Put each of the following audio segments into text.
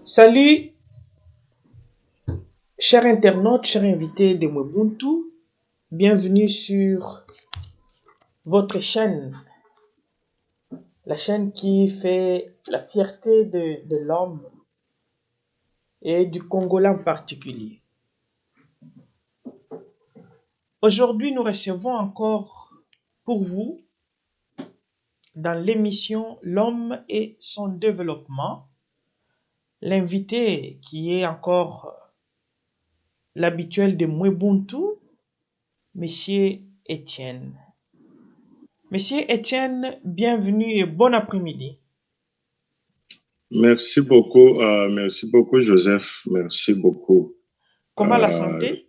Salut, chers internautes, chers invités de Mwebuntu. Bienvenue sur votre chaîne, la chaîne qui fait la fierté de l'homme et du Congolais en particulier. Aujourd'hui, nous recevons encore pour vous, dans l'émission L'homme et son développement, l'invité qui est encore l'habituel de Mwebuntu, Monsieur Étienne. Monsieur Étienne, bienvenue et bon après-midi. Merci beaucoup Joseph, merci beaucoup. Comment la santé?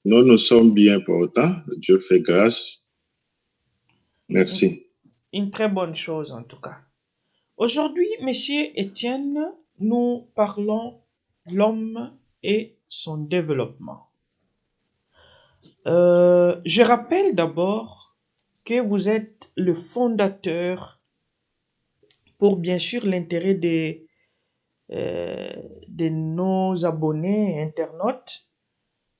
Nous sommes bien pourtant, Dieu fait grâce. Merci. Une très bonne chose en tout cas. Aujourd'hui, Monsieur Étienne, nous parlons de l'homme et son développement. Je rappelle d'abord que vous êtes le fondateur, pour bien sûr l'intérêt de nos abonnés internautes,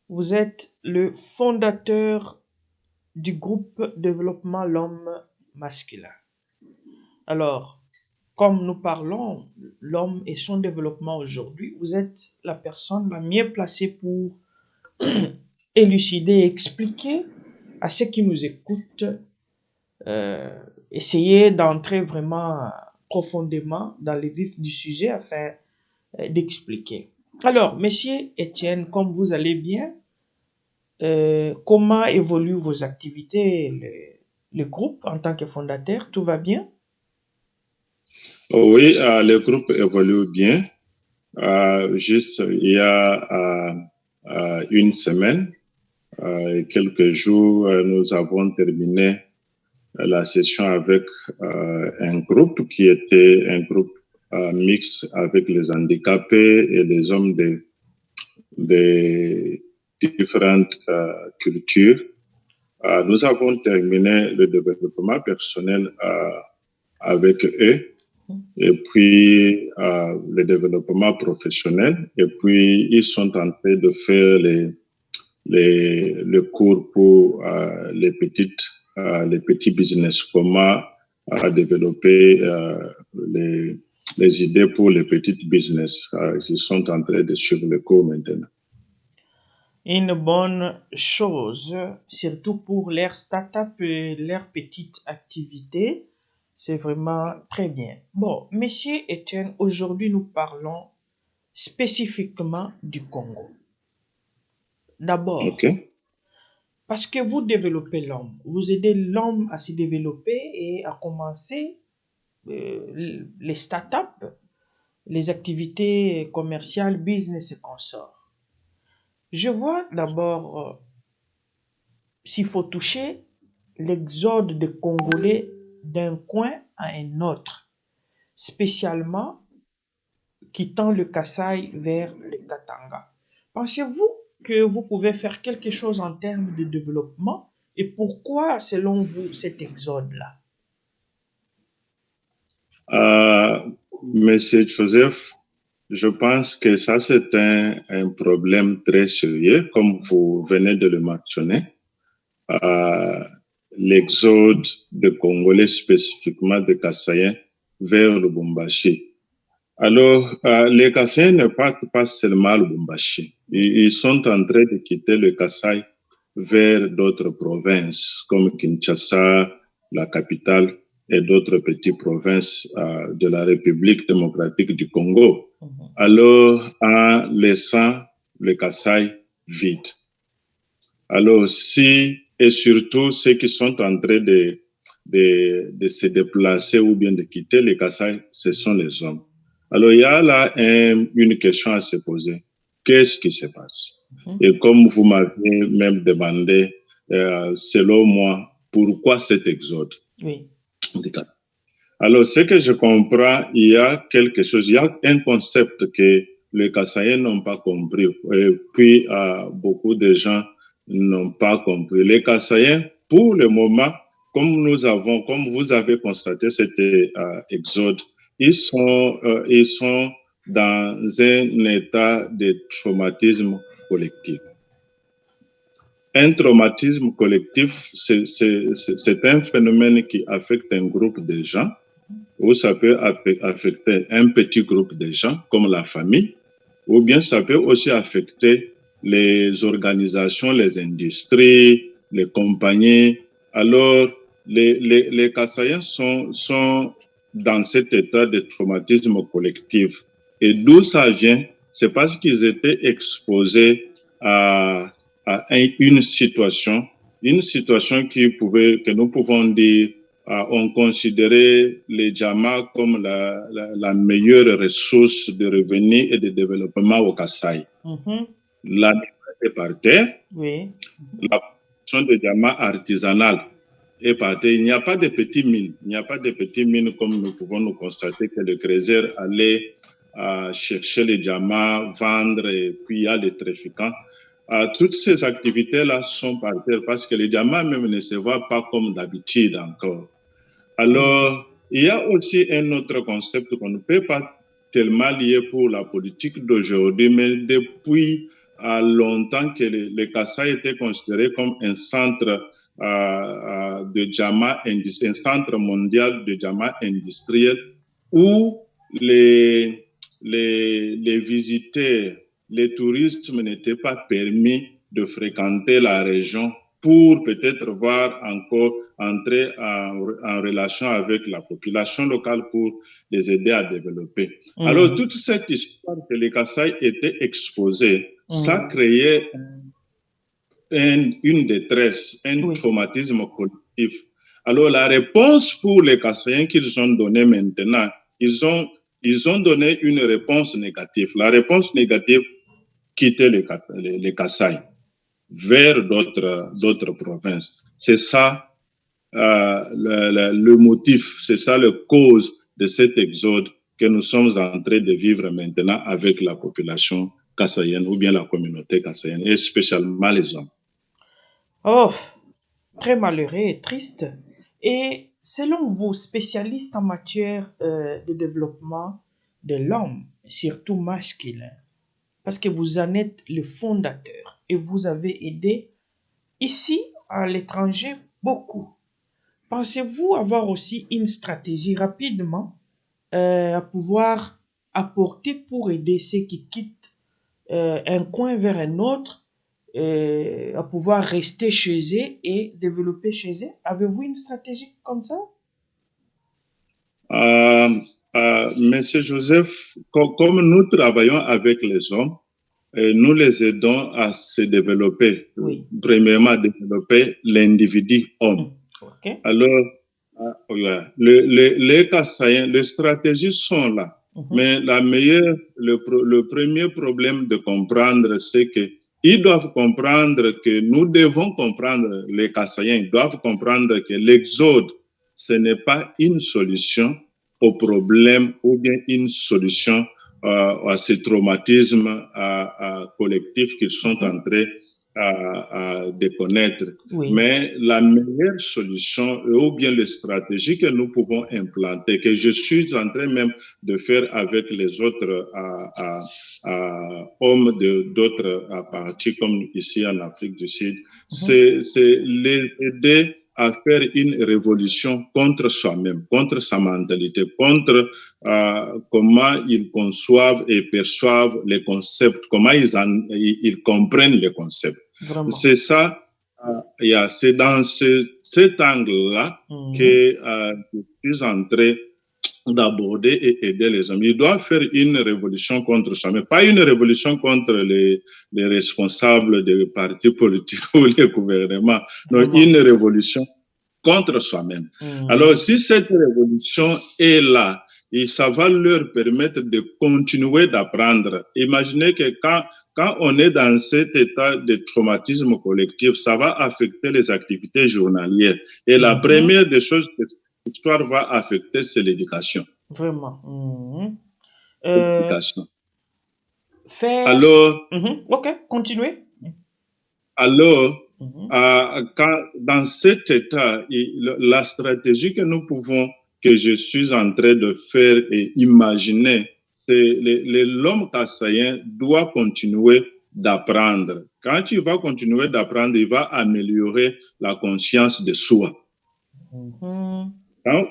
vous êtes le fondateur du groupe Développement L'Homme Masculin. Alors, comme nous parlons l'homme et son développement aujourd'hui, vous êtes la personne la mieux placée pour élucider et expliquer à ceux qui nous écoutent, essayer d'entrer vraiment profondément dans le vif du sujet afin d'expliquer. Alors, Monsieur Étienne, comme vous allez bien, comment évoluent vos activités, le groupe en tant que fondateur, tout va bien? Oui, le groupe évolue bien. Juste il y a une semaine, quelques jours, nous avons terminé la session avec un groupe qui était un groupe mixte avec les handicapés et les hommes de différentes cultures. Nous avons terminé le développement personnel avec eux, et puis le développement professionnel, et puis ils sont en train de faire les cours pour les petits business, comment développer les idées pour les petits business. Ils sont en train de suivre le cours maintenant. Une bonne chose, surtout pour leur start-up et leur petite activité. C'est vraiment très bien. Bon, Monsieur Étienne, aujourd'hui nous parlons spécifiquement du Congo. D'abord, parce que vous développez l'homme, vous aidez l'homme à se développer et à commencer les start-up, les activités commerciales, business et consorts. Je vois d'abord, s'il faut toucher, l'exode des Congolais d'un coin à un autre, spécialement quittant le Kasaï vers le Katanga. Pensez-vous que vous pouvez faire quelque chose en termes de développement et pourquoi, selon vous, cet exode-là? Monsieur Joseph, je pense que ça, c'est un problème très sérieux, comme vous venez de le mentionner. L'exode des Congolais, spécifiquement des Kassaïens, vers Lubumbashi. Alors, les Kassaïens ne partent pas seulement à Lubumbashi. Ils sont en train de quitter le Kasaï vers d'autres provinces, comme Kinshasa, la capitale, et d'autres petites provinces de la République démocratique du Congo. Alors, en laissant le Kasaï vide. Alors, et surtout ceux qui sont en train de se déplacer ou bien de quitter le Kasaï, ce sont les hommes. Alors, il y a là une question à se poser. Qu'est-ce qui se passe? Et comme vous m'avez même demandé, selon moi, pourquoi cet exode? Oui. Alors, ce que je comprends, il y a quelque chose, il y a un concept que les Kassaïens n'ont pas compris. Et puis, beaucoup de gens n'ont pas compris. Les Kassaïens, pour le moment, comme vous avez constaté cet exode, ils sont dans un état de traumatisme collectif. Un traumatisme collectif, c'est un phénomène qui affecte un groupe de gens, ou ça peut affecter un petit groupe de gens, comme la famille, ou bien ça peut aussi affecter les organisations, les industries, les compagnies. Alors, les Kassaïens sont dans cet état de traumatisme collectif. Et d'où ça vient? C'est parce qu'ils étaient exposés à une situation que nous pouvons dire, on considérait les Djamma comme la meilleure ressource de revenus et de développement au Kasaï. La mine est par terre, Oui. la production de Djamma artisanale est par terre. Il n'y a pas de petites mines. Il n'y a pas de petites mines comme nous pouvons nous constater que le Crézer allait chercher les Djamma, vendre, et puis il y a les trafiquants. Toutes ces activités-là sont par terre parce que les Djamma même ne se voient pas comme d'habitude encore. Alors, il y a aussi un autre concept qu'on ne peut pas tellement lier pour la politique d'aujourd'hui, mais depuis longtemps que le Kasaï était considéré comme un centre de Djamma, un centre mondial de Djamma industriel où les visiteurs, les touristes n'étaient pas permis de fréquenter la région pour peut-être voir encore entrer en relation avec la population locale pour les aider à développer. Alors, toute cette histoire que les Kasaï étaient exposés, ça créait une détresse, un traumatisme collectif. Alors, la réponse pour les Kassaïens qu'ils ont donnée maintenant, ils ont donné une réponse négative. La réponse négative, quitter les Kasaï vers d'autres provinces. C'est ça le motif, c'est ça la cause de cet exode que nous sommes en train de vivre maintenant avec la population kassaïenne ou bien la communauté kassaïenne, et spécialement les hommes. Oh, très malheureux et triste. Et selon vous, spécialistes en matière de développement de l'homme, surtout masculin, parce que vous en êtes le fondateur et vous avez aidé ici à l'étranger beaucoup. Pensez-vous avoir aussi une stratégie rapidement à pouvoir apporter pour aider ceux qui quittent un coin vers un autre, à pouvoir rester chez eux et développer chez eux? Avez-vous une stratégie comme ça? Monsieur Joseph, comme nous travaillons avec les hommes, nous les aidons à se développer. Oui. Premièrement, à développer l'individu homme. Okay. Alors, les Kassaïens, les stratégies sont là. Mais le premier problème de comprendre, c'est que ils doivent comprendre que nous devons comprendre, les Kassaïens doivent comprendre que l'exode, ce n'est pas une solution au problème ou bien une solution à ce traumatisme collectif qu'ils sont en train de connaître. Oui. Mais la meilleure solution ou bien les stratégies que nous pouvons implanter, que je suis en train même de faire avec les autres hommes d'autres parties comme ici en Afrique du Sud, c'est les aider à faire une révolution contre soi-même, contre sa mentalité, contre comment ils conçoivent et perçoivent les concepts, comment ils comprennent les concepts. Vraiment. C'est ça, c'est dans cet angle-là que je suis en train d'aborder et aider les hommes. Ils doivent faire une révolution contre soi-même, pas une révolution contre les responsables des partis politiques ou les gouvernements, non, une révolution contre soi-même. Alors, si cette révolution est là, et ça va leur permettre de continuer d'apprendre. Imaginez que quand on est dans cet état de traumatisme collectif, ça va affecter les activités journalières. Et la première des choses que l'histoire va affecter, c'est l'éducation. Vraiment. L'éducation. Alors... Ok, continuez. Alors, dans cet état, la stratégie que je suis en train de faire et imaginer, l'homme kassaïen doit continuer d'apprendre. Quand il va continuer d'apprendre, il va améliorer la conscience de soi. Mhm. Quand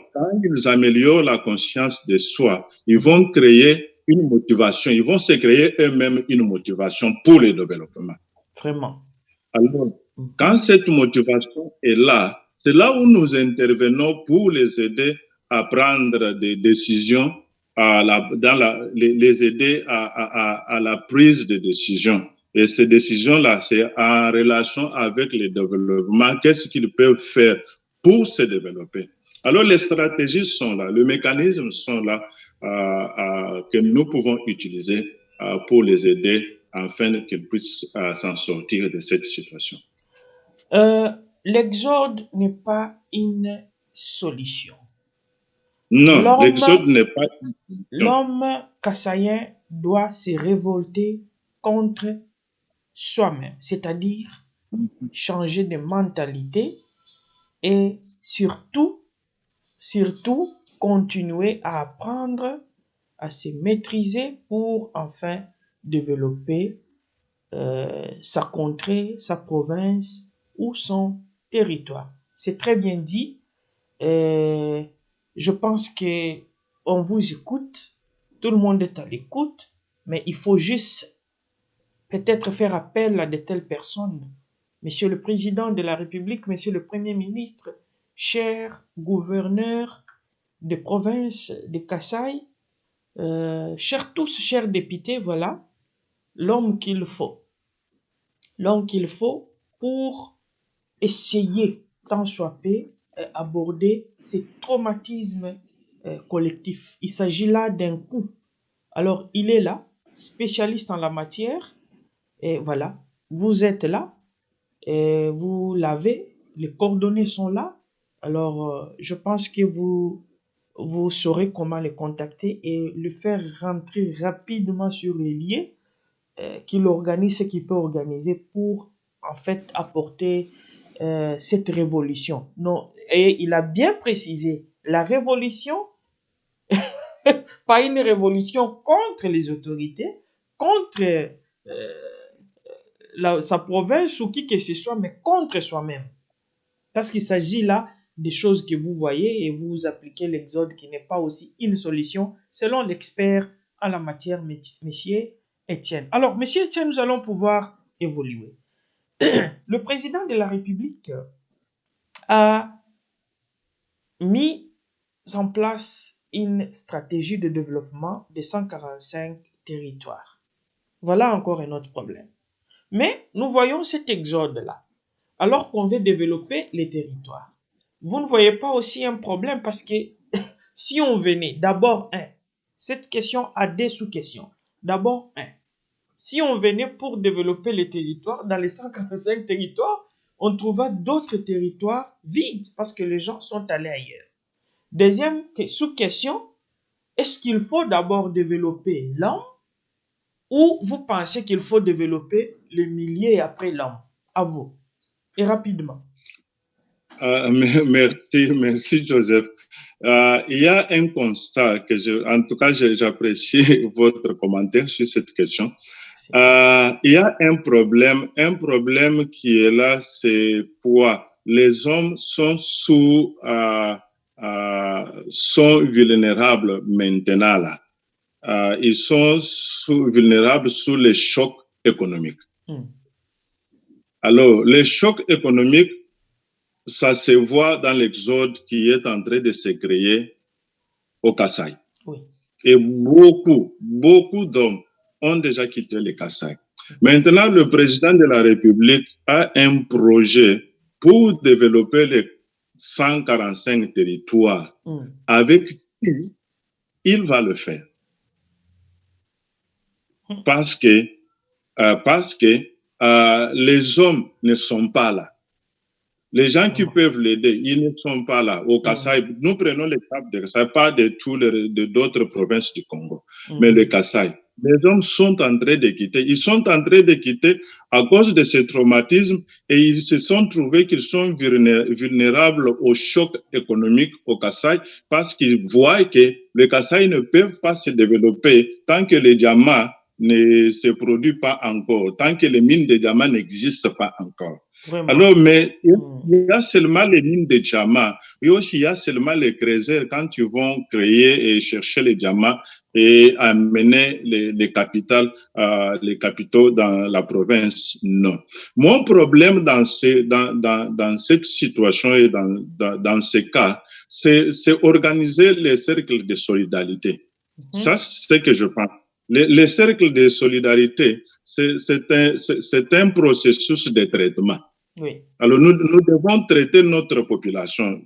ils améliorent la conscience de soi, ils vont créer une motivation, ils vont se créer eux-mêmes une motivation pour le développement. Vraiment. Alors, quand cette motivation est là, c'est là où nous intervenons pour les aider à prendre des décisions, les aider à la prise de décisions. Et ces décisions-là, c'est en relation avec le développement. Qu'est-ce qu'ils peuvent faire pour se développer? Alors, les stratégies sont là, les mécanismes sont là que nous pouvons utiliser pour les aider afin qu'ils puissent s'en sortir de cette situation. L'exode n'est pas une solution. Non, l'exode n'est pas une solution. L'homme kassaïen doit se révolter contre soi-même, c'est-à-dire changer de mentalité et surtout continuer à apprendre à se maîtriser pour enfin développer sa contrée, sa province ou son territoire. C'est très bien dit. Je pense que on vous écoute, tout le monde est à l'écoute, mais il faut juste peut-être faire appel à de telles personnes. Monsieur le Président de la République, Monsieur le Premier ministre, cher gouverneur de province de Kasaï, chers tous, chers députés, voilà l'homme qu'il faut. L'homme qu'il faut pour essayer, tant soit peu, aborder ces traumatismes collectifs. Il s'agit là d'un coup. Alors, il est là, spécialiste en la matière, et voilà, vous êtes là, et vous l'avez, les coordonnées sont là. Alors, je pense que vous saurez comment les contacter et le faire rentrer rapidement sur les liens qu'il organise ce qu'il peut organiser pour en fait apporter cette révolution. Non, et il a bien précisé, la révolution, pas une révolution contre les autorités, contre sa province ou qui que ce soit, mais contre soi-même. Parce qu'il s'agit là des choses que vous voyez et vous appliquez l'exode qui n'est pas aussi une solution selon l'expert en la matière, monsieur Étienne. Alors, monsieur Étienne, nous allons pouvoir évoluer. Le président de la République a mis en place une stratégie de développement de 145 territoires. Voilà encore un autre problème. Mais nous voyons cet exode-là, alors qu'on veut développer les territoires. Vous ne voyez pas aussi un problème parce que si on venait, d'abord, cette question a des sous-questions. D'abord, si on venait pour développer les territoires, dans les 145 territoires, on trouva d'autres territoires vides parce que les gens sont allés ailleurs. Deuxième sous-question, est-ce qu'il faut d'abord développer l'homme ou vous pensez qu'il faut développer le milieu et après l'homme? À vous. Et rapidement. Merci Joseph. Il y a un constat en tout cas, j'apprécie votre commentaire sur cette question. Il y a un problème qui est là, c'est quoi? Les hommes sont sont vulnérables maintenant là. Ils sont vulnérables sous les chocs économiques. Alors, les chocs économiques, ça se voit dans l'exode qui est en train de se créer au Kasaï. Oui. Et beaucoup d'hommes ont déjà quitté le Kasaï. Maintenant, le président de la République a un projet pour développer les 145 territoires avec qui il va le faire. Parce que les hommes ne sont pas là. Les gens qui peuvent l'aider, ils ne sont pas là. Au Kasaï, nous prenons l'exemple de Kasaï, pas de d'autres provinces du Congo, mais le Kasaï. Les hommes sont en train de quitter. Ils sont en train de quitter à cause de ce traumatisme et ils se sont trouvés qu'ils sont vulnérables au choc économique au Kasaï parce qu'ils voient que les Kasaï ne peuvent pas se développer tant que les diamants ne se produisent pas encore, tant que les mines de diamants n'existent pas encore. Vraiment. Alors, mais il y a seulement les mines de diamants. Et aussi, il y a seulement les creuseurs quand ils vont créer et chercher les diamants et amener les capitaux dans la province. Non. Mon problème dans cette situation et dans ces cas, c'est organiser les cercles de solidarité. Ça, c'est ce que je pense. Les cercles de solidarité, c'est un processus de traitement. Oui. Alors, nous devons traiter notre population,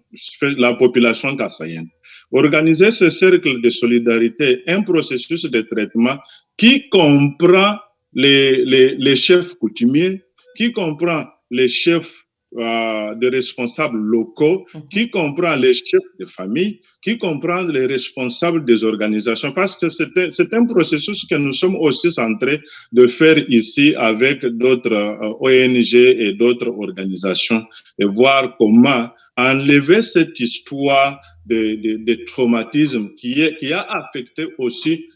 la population kassaïenne. Organiser ce cercle de solidarité, un processus de traitement qui comprend les chefs coutumiers, qui comprend les chefs de responsables locaux, qui comprend les chefs de famille, qui comprend les responsables des organisations, parce que c'est un processus que nous sommes aussi en train de faire ici avec d'autres ONG et d'autres organisations, et voir comment enlever cette histoire de traumatisme qui a affecté aussi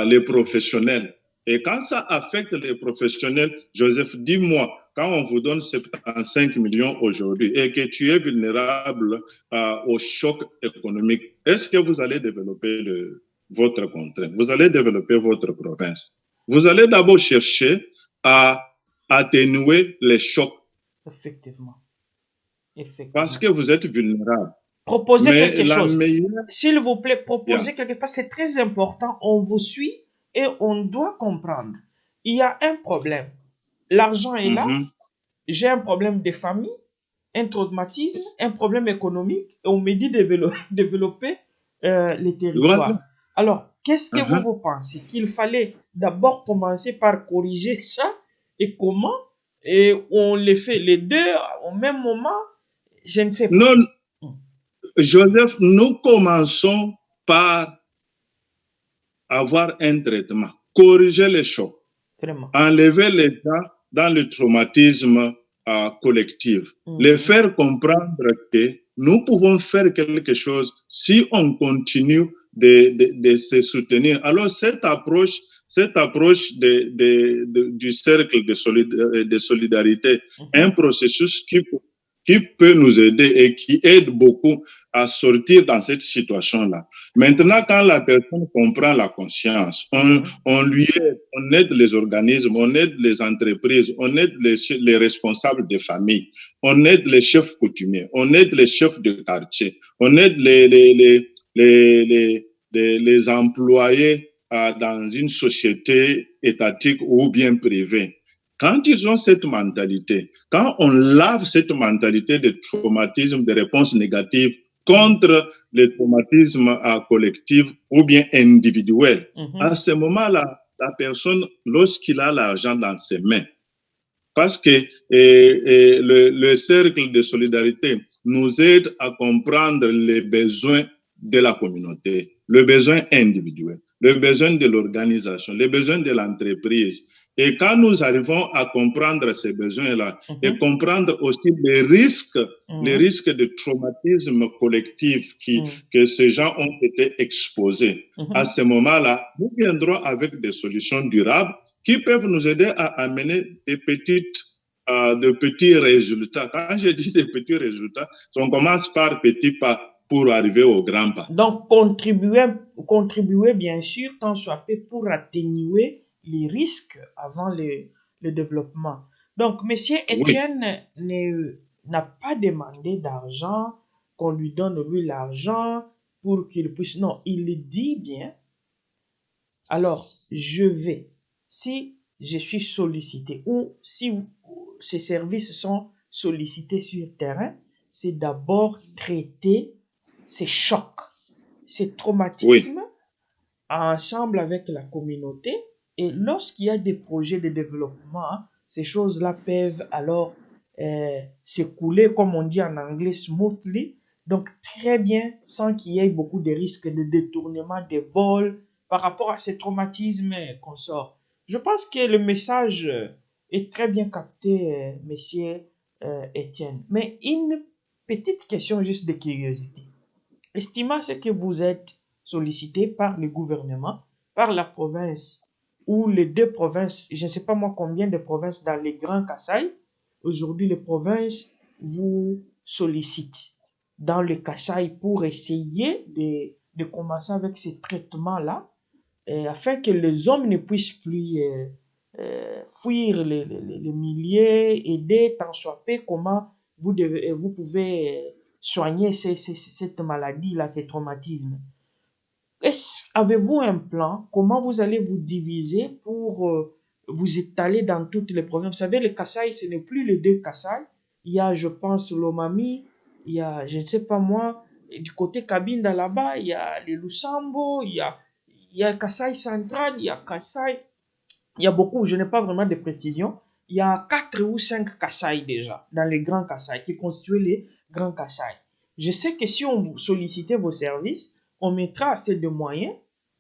les professionnels. Et quand ça affecte les professionnels, Joseph, dis-moi, quand on vous donne 75 millions aujourd'hui et que tu es vulnérable au choc économique, est-ce que vous allez développer votre contrée? Vous allez développer votre province? Vous allez d'abord chercher à atténuer les chocs. Effectivement. Parce que vous êtes vulnérable. Proposez mais quelque chose. Meilleure... S'il vous plaît, proposez quelque chose. C'est très important. On vous suit et on doit comprendre. Il y a un problème. L'argent est là. J'ai un problème de famille, un traumatisme, un problème économique. Et on me dit développer les territoires. Voilà. Alors, qu'est-ce que vous pensez? Qu'il fallait d'abord commencer par corriger ça et comment? Et on les fait les deux au même moment? Je ne sais pas. Non, Joseph, nous commençons par avoir un traitement, corriger les chocs, Vraiment. enlever les gens dans le traumatisme collectif, les faire comprendre que nous pouvons faire quelque chose si on continue de se soutenir. Alors, cette approche du cercle de solidarité, un processus qui peut nous aider et qui aide beaucoup à sortir dans cette situation-là. Maintenant, quand la personne comprend la conscience, on aide les organismes, on aide les entreprises, on aide les responsables des familles, on aide les chefs coutumiers, on aide les chefs de quartier, on aide les employés dans une société étatique ou bien privée. Quand ils ont cette mentalité, quand on lave cette mentalité de traumatisme, de réponse négative contre les traumatismes collectifs ou bien individuels, à ce moment-là, la personne, lorsqu'il a l'argent dans ses mains, parce que le cercle de solidarité nous aide à comprendre les besoins de la communauté, le besoin individuel, le besoin de l'organisation, les besoins de l'entreprise. Et quand nous arrivons à comprendre ces besoins-là et comprendre aussi les risques de traumatisme collectif que ces gens ont été exposés, à ce moment-là, nous viendrons avec des solutions durables qui peuvent nous aider à amener de petits résultats. Quand je dis des petits résultats, on commence par petits pas pour arriver au grand pas. Donc, contribuer bien sûr, tant soit peu, pour atténuer les risques avant le développement. Donc, Monsieur Etienne n'a pas demandé d'argent, qu'on lui donne lui l'argent pour qu'il puisse... Non, il dit bien, alors, si je suis sollicité ou si ces services sont sollicités sur terrain, c'est d'abord traiter ces chocs, ces traumatismes ensemble avec la communauté. Et lorsqu'il y a des projets de développement, ces choses-là peuvent alors s'écouler, comme on dit en anglais, smoothly. Donc, très bien, sans qu'il y ait beaucoup de risques de détournement, de vol, par rapport à ces traumatismes qu'on sort. Je pense que le message est très bien capté, monsieur Étienne. Mais une petite question juste de curiosité. Estimant ce que vous êtes sollicité par le gouvernement, par la province ou les deux provinces, je ne sais pas moi combien de provinces dans les Grands Kasaï, aujourd'hui les provinces vous sollicitent dans le Kasaï pour essayer de commencer avec ces traitements-là, afin que les hommes ne puissent plus fuir les milliers, aider tant soit peu comment vous pouvez soigner cette maladie-là, ces traumatismes. Avez-vous un plan? Comment vous allez vous diviser pour vous étaler dans toutes les provinces? Vous savez, le Kasaï, ce n'est plus les deux Kasaï. Il y a, je pense, l'Omami, il y a, je ne sais pas moi, du côté Cabinda là-bas, il y a les Lusambo, il y a Kasaï central, il y a Kasaï. Il y a beaucoup, je n'ai pas vraiment de précision. Il y a 4 ou 5 Kasaï déjà, dans les grands Kasaï, qui constituent les grands Kasaï. Je sais que si on vous sollicitait vos services, on mettra assez de moyens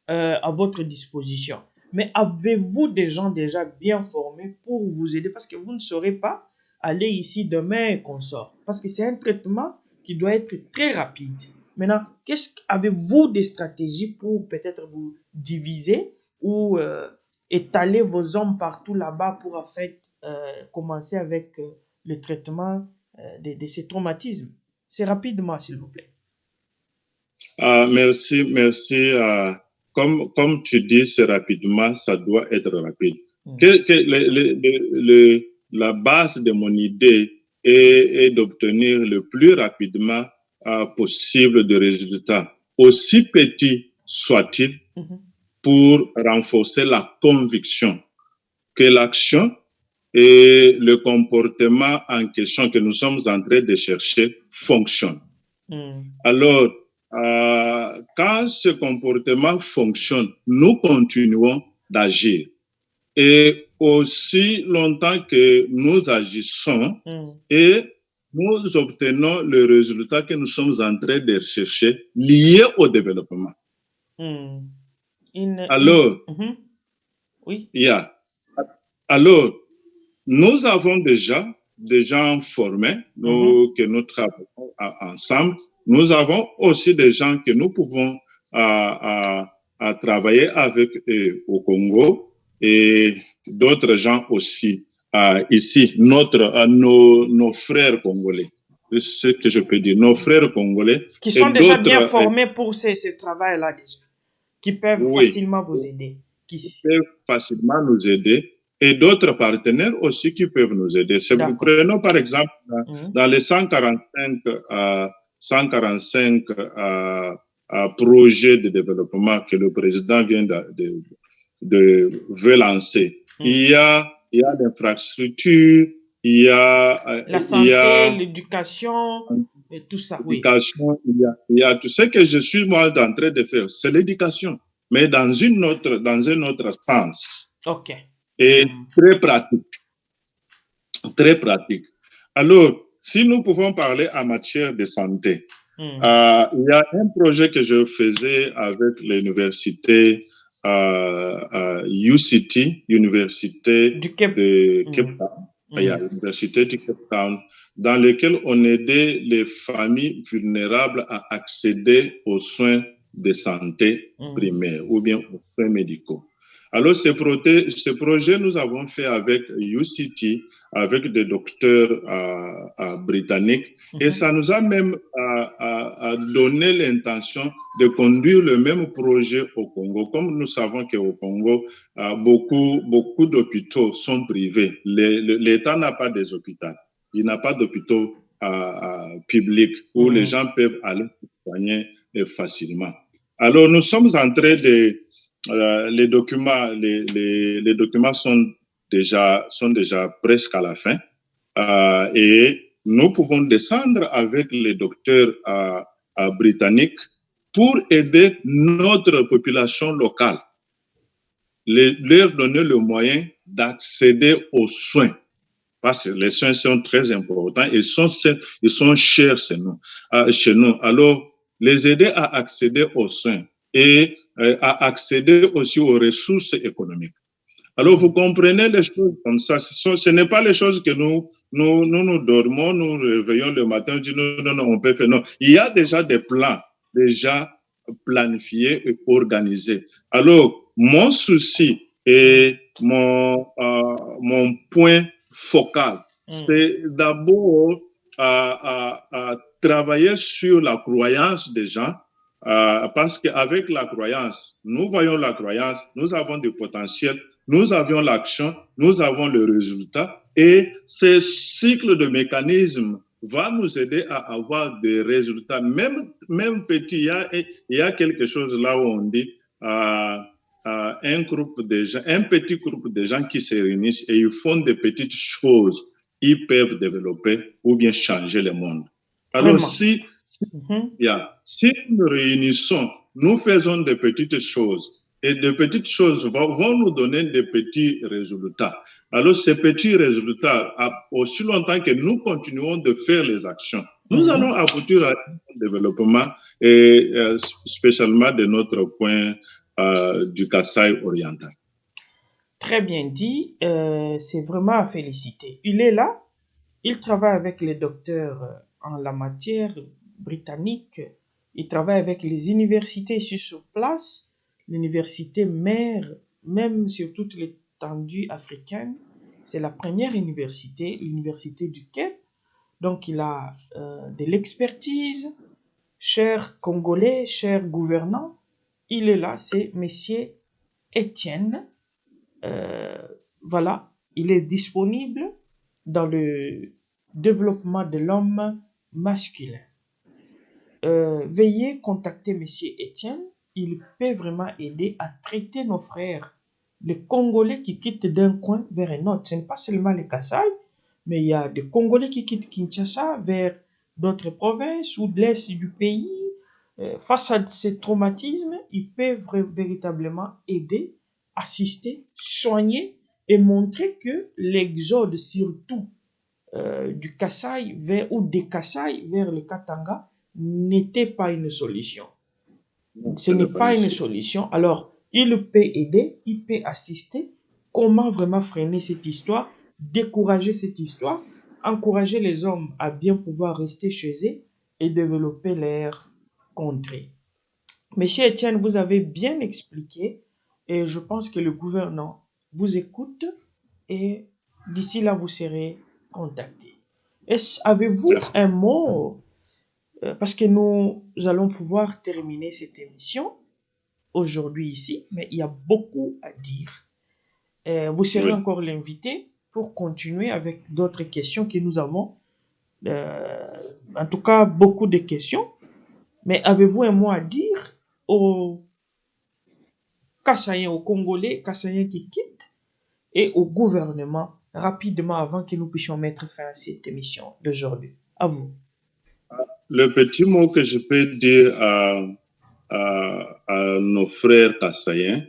à votre disposition. Mais avez-vous des gens déjà bien formés pour vous aider? Parce que vous ne saurez pas aller ici demain et qu'on sort. Parce que c'est un traitement qui doit être très rapide. Maintenant, avez-vous des stratégies pour peut-être vous diviser ou étaler vos hommes partout là-bas pour en fait commencer avec le traitement de ces traumatismes? C'est rapidement, s'il vous plaît. Merci. Comme tu dis, c'est rapidement, ça doit être rapide. La base de mon idée est d'obtenir le plus rapidement possible de résultats, aussi petits soient-ils, pour renforcer la conviction que l'action et le comportement en question que nous sommes en train de chercher fonctionnent. Alors, quand ce comportement fonctionne, nous continuons d'agir. Et aussi longtemps que nous agissons et nous obtenons le résultat que nous sommes en train de chercher lié au développement. Alors, oui. Alors, nous avons déjà des gens formés que nous travaillons ensemble. Nous avons aussi des gens que nous pouvons travailler avec au Congo et d'autres gens aussi ici, nos frères congolais. C'est ce que je peux dire, nos frères congolais. Qui sont déjà bien formés pour ce travail-là déjà, qui peuvent facilement vous aider. Qui peuvent facilement nous aider. Et d'autres partenaires aussi qui peuvent nous aider. Prenons par exemple dans les 145 projets de développement que le président vient veut lancer. Il y a l'infrastructure, il y a la santé, l'éducation, et tout ça. L'éducation, il y a tout ce que je suis moi en train de faire, c'est l'éducation, mais dans un autre sens. Ok. Et très pratique. Très pratique. Alors, si nous pouvons parler en matière de santé, il y a un projet que je faisais avec l'université UCT, Université de Cape Town, l'université de Cape Town, dans lequel on aidait les familles vulnérables à accéder aux soins de santé primaires ou bien aux soins médicaux. Alors, ce projet, nous avons fait avec UCT, avec des docteurs britanniques, et ça nous a même donné l'intention de conduire le même projet au Congo. Comme nous savons qu'au Congo, beaucoup d'hôpitaux sont privés. L'État n'a pas des hôpitaux. Il n'a pas d'hôpitaux publics où les gens peuvent aller se soigner facilement. Alors, nous sommes en train de... les documents sont déjà presque à la fin et nous pouvons descendre avec les docteurs britanniques pour aider notre population locale, leur donner le moyen d'accéder aux soins. Parce que les soins sont très importants, ils sont chers chez nous. Alors, les aider à accéder aux soins. Et à accéder aussi aux ressources économiques. Alors, vous comprenez les choses comme ça. Ce n'est pas les choses que nous dormons, nous réveillons le matin, nous disons non, on peut faire. Non, il y a déjà des plans, déjà planifiés et organisés. Alors, mon souci et mon point focal, c'est d'abord à travailler sur la croyance des gens, parce qu'avec la croyance, nous voyons la croyance, nous avons du potentiel, nous avions l'action, nous avons le résultat, et ce cycle de mécanismes va nous aider à avoir des résultats, même petits. Il y a quelque chose là où on dit un petit groupe de gens qui se réunissent et ils font des petites choses, ils peuvent développer ou bien changer le monde. Alors, si nous réunissons, nous faisons des petites choses, et de petites choses vont nous donner des petits résultats. Alors, ces petits résultats, aussi longtemps que nous continuons de faire les actions, nous allons aboutir à un développement, et spécialement de notre coin du Kasaï oriental. Très bien dit, c'est vraiment à féliciter. Il est là, il travaille avec les docteurs en la matière britanniques, il travaille avec les universités sur place, l'université mère, même sur toute l'étendue africaine. C'est la première université, l'université du Cape. Donc il a de l'expertise. Chers Congolais, chers gouvernants, il est là, c'est Monsieur Étienne. Voilà, il est disponible dans le développement de l'homme masculin. Veuillez contacter Monsieur Étienne, il peut vraiment aider à traiter nos frères, les Congolais qui quittent d'un coin vers un autre. Ce n'est pas seulement les Kasaï, mais il y a des Congolais qui quittent Kinshasa vers d'autres provinces ou de l'est du pays. Face à ces traumatismes, ils peuvent véritablement aider, assister, soigner et montrer que l'exode, surtout du Kasaï ou des Kasaï vers le Katanga, n'était pas une solution. Ce n'est pas une solution. Alors, il peut aider, il peut assister. Comment vraiment freiner cette histoire, décourager cette histoire, encourager les hommes à bien pouvoir rester chez eux et développer leur contrée. Monsieur Étienne, vous avez bien expliqué et je pense que le gouvernant vous écoute et d'ici là, vous serez contacté. Avez-vous un mot parce que nous allons pouvoir terminer cette émission aujourd'hui ici, mais il y a beaucoup à dire. Vous serez encore l'invité pour continuer avec d'autres questions que nous avons. En tout cas, beaucoup de questions. Mais avez-vous un mot à dire aux Kassaïens, aux Congolais, Kassaïens qui quittent et au gouvernement rapidement avant que nous puissions mettre fin à cette émission d'aujourd'hui? À vous. Le petit mot que je peux dire à nos frères Kassaïens,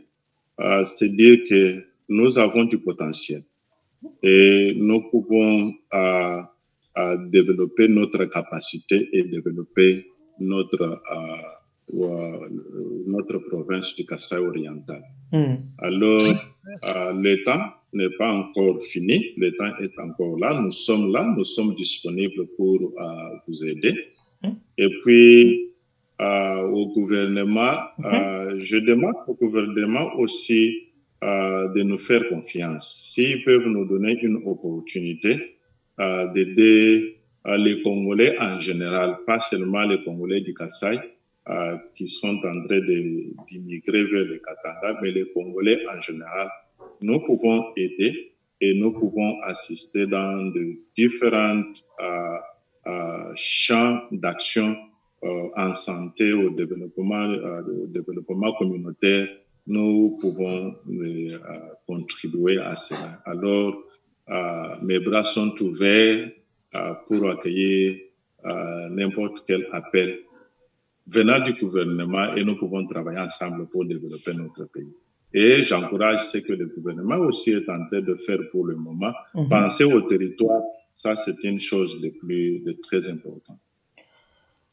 c'est dire que nous avons du potentiel et nous pouvons développer notre capacité et développer notre province du Kasaï oriental. Alors, le temps n'est pas encore fini, le temps est encore là, nous sommes disponibles pour vous aider. Et puis, au gouvernement, je demande au gouvernement aussi de nous faire confiance. S'ils peuvent nous donner une opportunité d'aider les Congolais en général, pas seulement les Congolais du Kasaï, qui sont en train d'immigrer vers le Katanga, mais les Congolais en général, nous pouvons aider et nous pouvons assister dans de différents champs d'action en santé, au développement communautaire. Nous pouvons contribuer à cela. Alors, mes bras sont ouverts pour accueillir n'importe quel appel venant du gouvernement et nous pouvons travailler ensemble pour développer notre pays. Et j'encourage ce que le gouvernement aussi est en train de faire pour le moment. Penser au territoire, ça c'est une chose de très importante.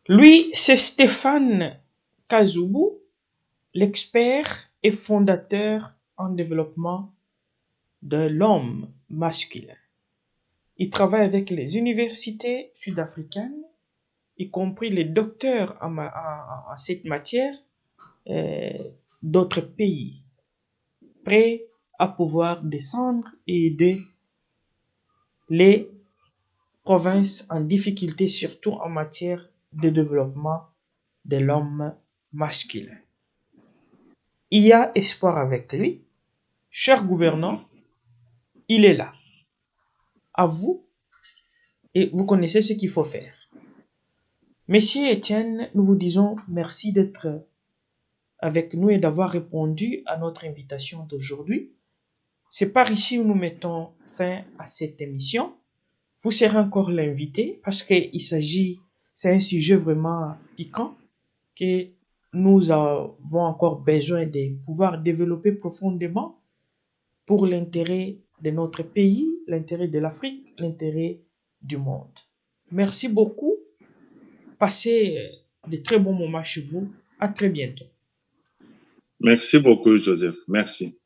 Lui, c'est Stéphane Kazoubou. l'expert et fondateur en développement de l'homme masculin. Il travaille avec les universités sud-africaines, y compris les docteurs en cette matière d'autres pays, prêts à pouvoir descendre et aider les provinces en difficulté, surtout en matière de développement de l'homme masculin. Il y a espoir avec lui. Cher gouvernant, il est là. À vous, et vous connaissez ce qu'il faut faire. Monsieur Étienne, nous vous disons merci d'être avec nous et d'avoir répondu à notre invitation d'aujourd'hui. C'est par ici où nous mettons fin à cette émission. Vous serez encore l'invité parce qu'il s'agit, c'est un sujet vraiment piquant que nous avons encore besoin de pouvoir développer profondément pour l'intérêt de notre pays, l'intérêt de l'Afrique, l'intérêt du monde. Merci beaucoup. Passez de très bons moments chez vous. À très bientôt. Merci beaucoup, Joseph. Merci.